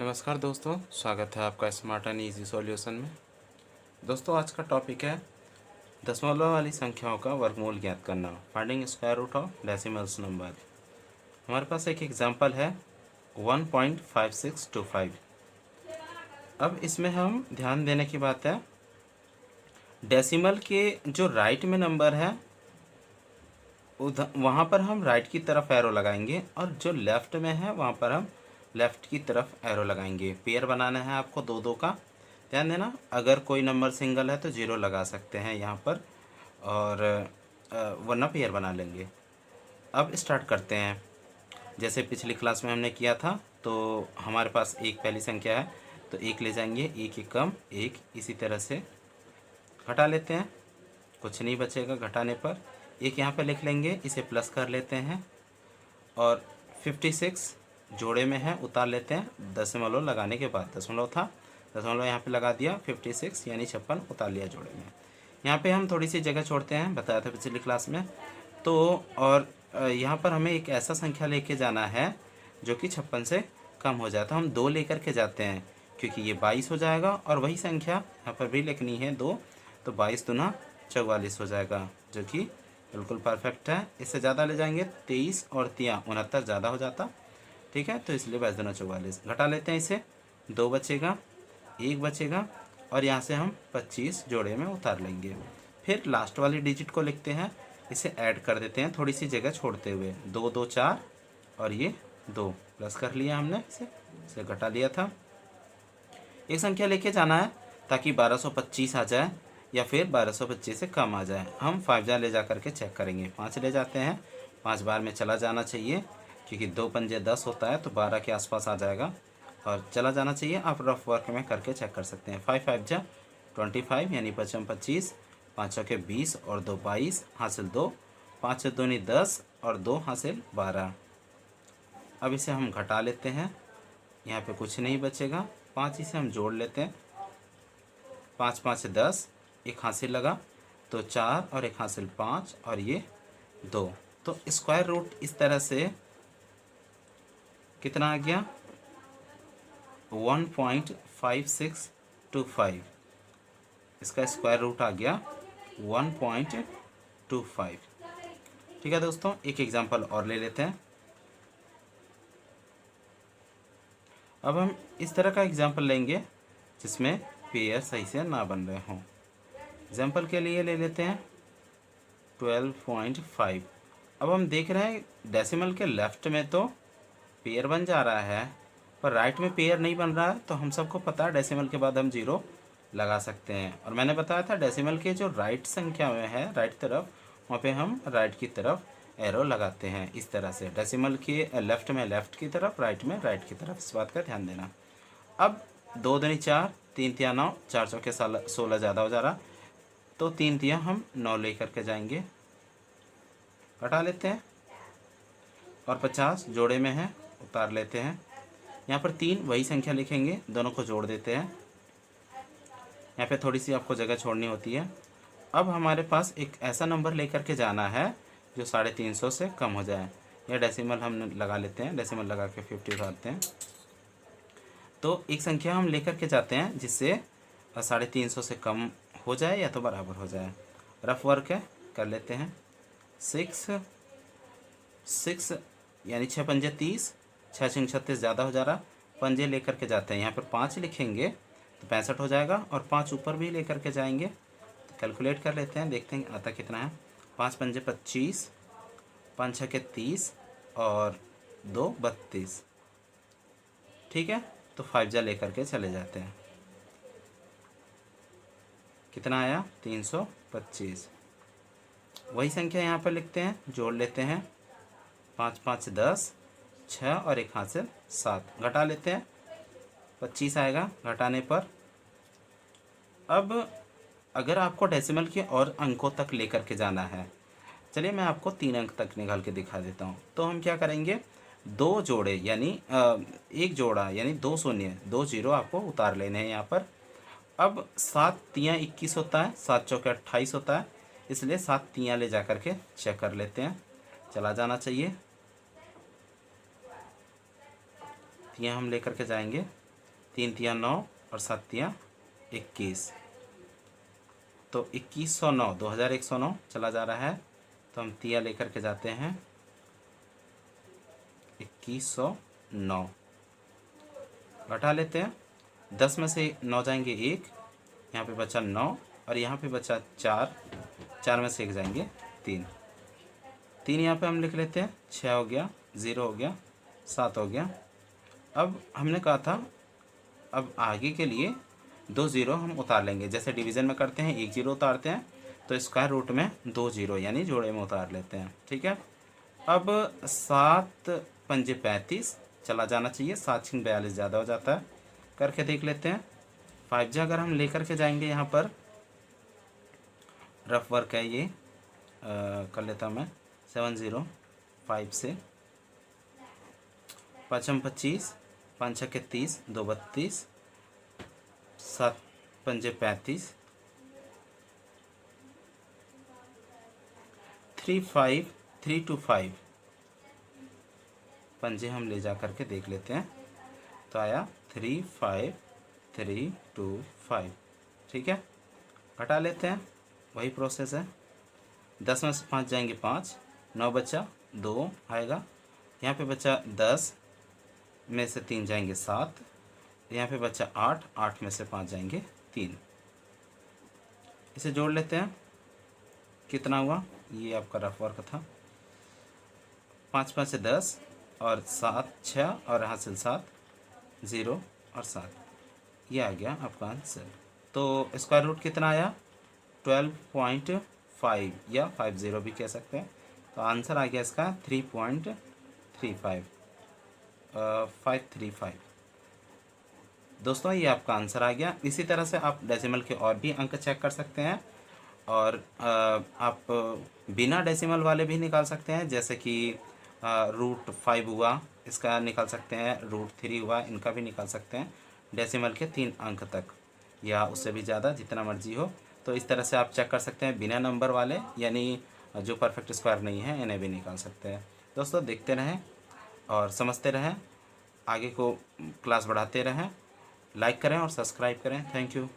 नमस्कार दोस्तों, स्वागत है आपका स्मार्ट एंड इजी सॉल्यूशन में। दोस्तों, आज का टॉपिक है दशमलव वाली संख्याओं का वर्गमूल ज्ञात करना, finding square root of decimals number. हमारे पास एक एग्जांपल है 1.5625। अब इसमें हम ध्यान देने की बात है, डेसिमल के जो राइट में नंबर है वहाँ पर हम राइट की तरफ एरो लगाएंगे और जो लेफ़्ट में है वहाँ पर हम लेफ़्ट की तरफ एरो लगाएंगे। पेयर बनाना है आपको दो दो का। ध्यान देना, अगर कोई नंबर सिंगल है तो जीरो लगा सकते हैं यहाँ पर, और वरना पेयर बना लेंगे। अब स्टार्ट करते हैं। जैसे पिछली क्लास में हमने किया था, तो हमारे पास एक पहली संख्या है तो एक ले जाएंगे, एक एक कम एक, इसी तरह से घटा लेते हैं, कुछ नहीं बचेगा घटाने पर। एक यहाँ पे लिख लेंगे, इसे प्लस कर लेते हैं और 56 जोड़े में है उतार लेते हैं दशमलव लगाने के बाद। दशमलव था, दशमलव यहाँ पे लगा दिया, 56 यानी 56 उतार लिया जोड़े में। यहाँ पे हम थोड़ी सी जगह छोड़ते हैं, बताया था पिछली क्लास में। तो और यहाँ पर हमें एक ऐसा संख्या लेके जाना है जो कि 56 से कम हो जाता है। हम 2 लेकर के जाते हैं क्योंकि ये 22 हो जाएगा, और वही संख्या यहाँ पर भी लिखनी है 2, तो 22 दूना 44 हो जाएगा, जो कि बिल्कुल परफेक्ट है। इससे ज़्यादा ले जाएंगे 23 और 3 69 ज़्यादा हो जाता, ठीक है, तो इसलिए 22 दूना 44। घटा लेते हैं इसे, 2 बचेगा, 1 बचेगा, और यहाँ से हम 25 जोड़े में उतार लेंगे। फिर लास्ट वाली डिजिट को लिखते हैं, इसे ऐड कर देते हैं थोड़ी सी जगह छोड़ते हुए, 2 2 4 और ये 2 प्लस कर लिया हमने, इसे घटा लिया था। एक संख्या लेके जाना है ताकि 1225 आ जाए या फिर 1225 से कम आ जाए। हम 5 जा ले जा करके चेक करेंगे। 5 ले जाते हैं, 5 बार में चला जाना चाहिए क्योंकि 2 पंजे 10 होता है, तो 12 के आसपास आ जाएगा और चला जाना चाहिए। आप रफ वर्क में करके चेक कर सकते हैं। 5 5 जा 25 यानी 55 25, 5 के 20 और 2 22, हासिल 2, 5 दूनी 10 और 2 हासिल 12। अब इसे हम घटा लेते हैं, यहाँ पे कुछ नहीं बचेगा। 5 इसे हम जोड़ लेते हैं, 5 5 10, एक हासिल लगा तो 4 और एक हासिल 5 और ये 2। तो स्क्वायर रूट इस तरह से कितना आ गया, 1.5625। इसका स्क्वायर रूट आ गया 1.25। ठीक है दोस्तों, एक एग्जांपल और ले लेते हैं। अब हम इस तरह का एग्जांपल लेंगे जिसमें पेयर सही से ना बन रहे हों। एग्जांपल के लिए ले लेते हैं 12.5। अब हम देख रहे हैं डेसिमल के लेफ़्ट में तो पेयर बन जा रहा है, पर राइट में पेयर नहीं बन रहा है। तो हम सबको पता है डेसिमल के बाद हम 0 लगा सकते हैं, और मैंने बताया था डेसिमल के जो राइट संख्या में है, राइट तरफ, वहाँ पे हम राइट की तरफ एरो लगाते हैं इस तरह से। डेसिमल के लेफ़्ट में लेफ़्ट की तरफ, राइट में राइट की तरफ, इस बात का ध्यान देना। अब 2 दूनी 4, 3 तिया 9, 4 चौके 16 ज़्यादा हो जा रहा, तो 3 तिया हम 9 ले करके जाएंगे, घटा लेते हैं, और 50 जोड़े में है उतार लेते हैं। यहाँ पर 3 वही संख्या लिखेंगे, दोनों को जोड़ देते हैं। यहाँ पे थोड़ी सी आपको जगह छोड़नी होती है। अब हमारे पास एक ऐसा नंबर लेकर के जाना है जो 350 से कम हो जाए। यह डेसिमल हम लगा लेते हैं, डेसिमल लगा के 50 उतारते हैं। तो एक संख्या हम लेकर के जाते हैं जिससे 350 से कम हो जाए या तो बराबर हो जाए। रफ वर्क है, कर लेते हैं। 6 यानी 6 पंजे 30, 6 6 36 ज़्यादा हो जा रहा, पंजे लेकर के जाते हैं। यहाँ पर 5 लिखेंगे तो 65 हो जाएगा, और 5 ऊपर भी लेकर के जाएंगे। तो कैलकुलेट कर लेते हैं, देखते हैं आता कितना है। 5 पंजे 25, 5 6 के 30 और 2 32। ठीक है, तो 5 जा लेकर के चले जाते हैं। कितना आया, 325। वही संख्या यहाँ पर लिखते हैं, जोड़ लेते हैं। 5 5 10, 6 और एक हाथ से 7, घटा लेते हैं, 25 आएगा घटाने पर। अब अगर आपको डेसिमल के और अंकों तक लेकर के जाना है, चलिए मैं आपको 3 अंक तक निकाल के दिखा देता हूँ। तो हम क्या करेंगे, 2 जोड़े यानी 1 जोड़ा यानी 2 शून्य 2 0 आपको उतार लेने हैं यहाँ पर। अब 7 तियाँ 21 होता है, 7 चौके 28 होता है, इसलिए 7 तियाँ ले जा कर के चेक कर लेते हैं, चला जाना चाहिए। तियाँ हम लेकर के जाएंगे, 3 तिया 9 और 7 तिया 21, तो 2109 2109 चला जा रहा है, तो हम तिया लेकर के जाते हैं 2109, घटा लेते हैं। 10 में से 9 जाएंगे 1, यहाँ पे बचा 9 और यहाँ पे बचा 4, 4 में से 1 जाएंगे 3, 3 यहाँ पे हम लिख लेते हैं, 6 हो गया, 0 हो गया, 7 हो गया। अब हमने कहा था अब आगे के लिए 2 ज़ीरो हम उतार लेंगे, जैसे डिवीज़न में करते हैं 1 ज़ीरो उतारते हैं, तो स्क्वायर रूट में 2 ज़ीरो यानी जोड़े में उतार लेते हैं। ठीक है, अब 7 पंजे 35 चला जाना चाहिए, 7 6 42 ज़्यादा हो जाता है, करके देख लेते हैं। 5 अगर हम लेकर के जाएंगे, यहाँ पर रफ वर्क है ये, कर लेता हूँ मैं 705 से, 5 25, 5 6 30, 2 32, 7 पंजे 35, 3 5 3 2 5 पंजे हम ले जा करके देख लेते हैं, तो आया 3 5 3 2 5। ठीक है, घटा लेते हैं, वही प्रोसेस है। 10 में से 5 जाएंगे 5, 9 बचा 2 आएगा, यहाँ पे बचा 10 में से 3 जाएंगे 7, यहाँ पे बचा 8, 8 में से 5 जाएंगे 3। इसे जोड़ लेते हैं, कितना हुआ, ये आपका रफ वर्क था, 5 5 से 10 और 7 6 और हासिल 7, 0 और 7, ये आ गया आपका आंसर। तो स्क्वायर रूट कितना आया, 12.5 या 50 भी कह सकते हैं, तो आंसर आ गया इसका 3.35 535। दोस्तों ये आपका आंसर आ गया। इसी तरह से आप डेसिमल के और भी अंक चेक कर सकते हैं, और आप बिना डेसिमल वाले भी निकाल सकते हैं, जैसे कि √5 हुआ, इसका निकाल सकते हैं, √3 हुआ, इनका भी निकाल सकते हैं, डेसिमल के 3 अंक तक या उससे भी ज़्यादा, जितना मर्जी हो। तो इस तरह से आप चेक कर सकते हैं, बिना नंबर वाले यानी जो परफेक्ट स्क्वायर नहीं है इन्हें भी निकाल सकते हैं। दोस्तों देखते रहें और समझते रहें, आगे को क्लास बढ़ाते रहें, लाइक करें और सब्सक्राइब करें। Thank you.